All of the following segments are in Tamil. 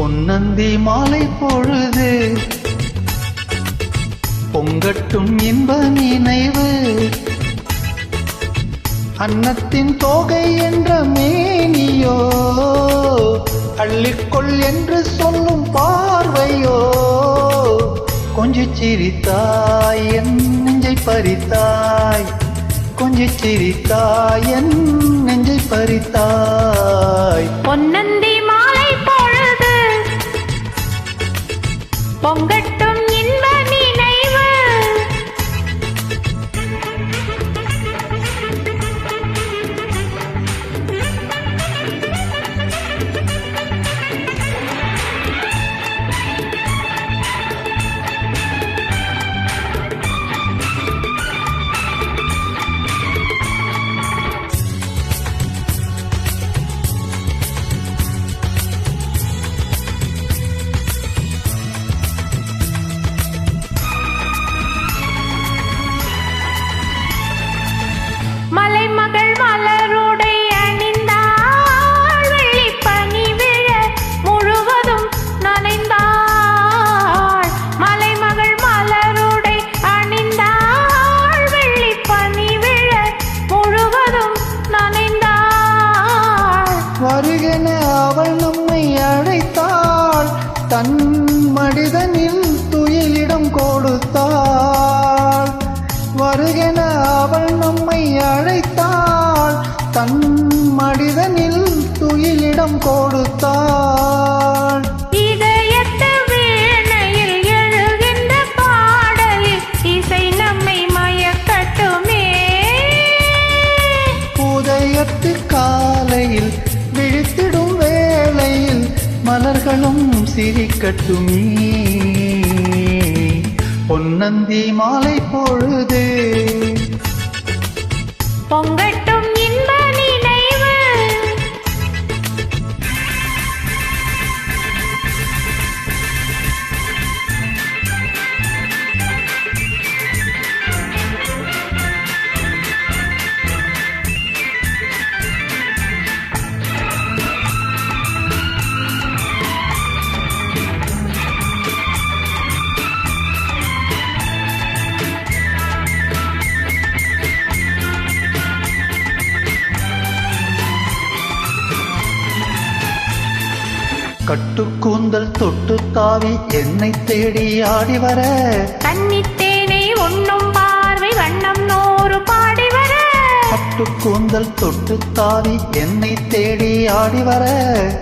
பொன்னந்தி மாலை பொழுது பொங்கட்டும் இன்ப நினைவு அன்னத்தின் தோகை என்ற மேனியோ அள்ளிக்கொள் என்று சொல்லும் பார்வையோ கொஞ்சி சிரித்தாய் என் நெஞ்சை பறித்தாய் கொஞ்சி சிரித்தாய் என் நெஞ்சை பறித்தாய் பொன்னந்தி மாலை பொழுது பொங்கட்டும் இன்ப நினைவு மலைமகள் மலருடை அணிந்தாள் வெள்ளி பனி விழ முழுவதும் நனைந்தாள் மலைமகள் மலருடை அணிந்தாள் வெள்ளி பனி விழ முழுவதும் நனைந்தாள் வருகென அவள் நம்மை அழைத்தாள் தன் மனிதனில் துயிலிடம் கொடுத்தாள் வருகென அவள் நம்மை அழைத்தாள் தன் மனிதனில் துயிலிடம் கொடுத்தாள் இதயத்து வீணையில் எழுகின்ற பாடலில் இசை நம்மை மயக்கட்டுமே உதயத்து காலையில் விழித்திடும் வேளையில் மலர்களும் சிரிக்கட்டுமே பொன்னந்தி மாலை பொழுது பொங்கட்டும் இன்ப நினைவு கட்டுக்கூந்தல் தொட்டு தாவி என்னை தேடி ஆடி வர கன்னித்தேனை உண்ணும் பார்வை வண்ணம் நூறு பாடி வர கட்டுக்கூந்தல் தொட்டு தாவி என்னை தேடி ஆடி வர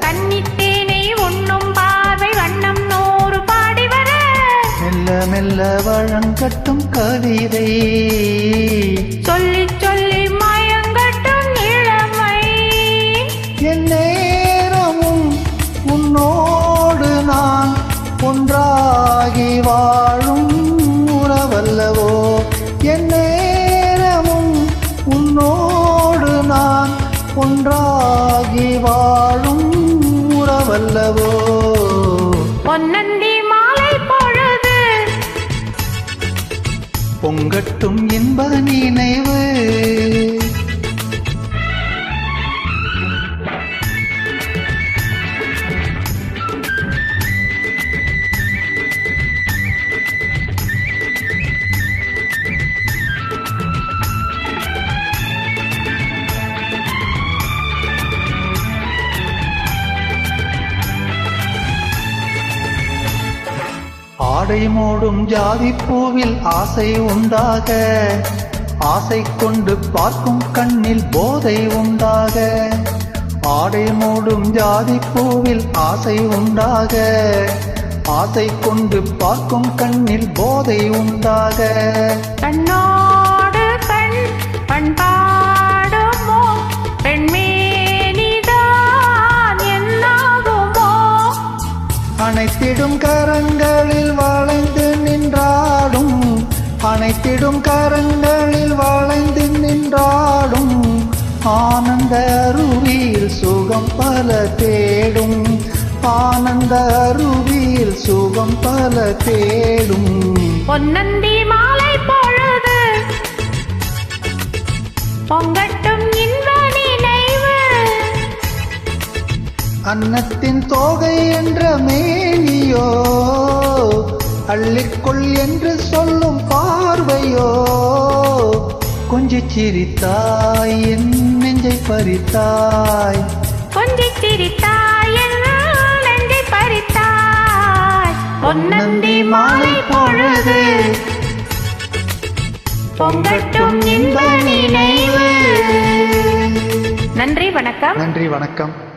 கன்னித்தேனை உண்ணும் பார்வை வண்ணம் நூறு பாடி வர மெல்ல மெல்ல வழங்கட்டும் கவிதை சொல்லி சொல்லி மயங்கட்டும் இளமை என் நேரமும் உன்னோடு நான் ஒன்றாகி வாழும் உறவல்லவோ என் நேரமும் உன்னோடு நான் ஒன்றாகி வாழும் உறவல்லவோ பொன்னந்தி மாலை பொழுது பொங்கட்டும் இன்ப நினைவு ஆடை மூடும் ஜாதி பூவில் ஆசை உண்டாக ஆசை கொண்டு பார்க்கும் கண்ணில் போதை உண்டாக ஆடை மூடும் ஜாதி பூவில் ஆசை உண்டாக ஆசை கொண்டு பார்க்கும் கண்ணில் போதை உண்டாக கண்ணோடு கண் பண்பாடுமோ பெண்மேனிதான் என்னாகுமோ அனைத்திடும் கரங்களில் வளைந்து நின்றாடும் அனைத்திடும் கரங்களில் வளைந்து நின்றாடும் ஆனந்த அருவியில் சுகம் பல தேடும் ஆனந்த அருவியில் சுகம் பல தேடும் பொன்னந்தி மாலை பொழுது பொங்கட்டும் இன்ப நினைவு அன்னத்தின் தோகை என்ற மேனியோ, அள்ளிக்கொள் என்று சொல்லும் பார்வையோ, கொஞ்சிச் சிரித்தாய் என் நெஞ்சை பறித்தாய், கொஞ்சிச் சிரித்தாய் என் நெஞ்சை பறித்தாய். பொன்னந்தி மாலை பொழுது பொங்கட்டும் இன்ப நினைவு. நன்றி, வணக்கம். நன்றி, வணக்கம்.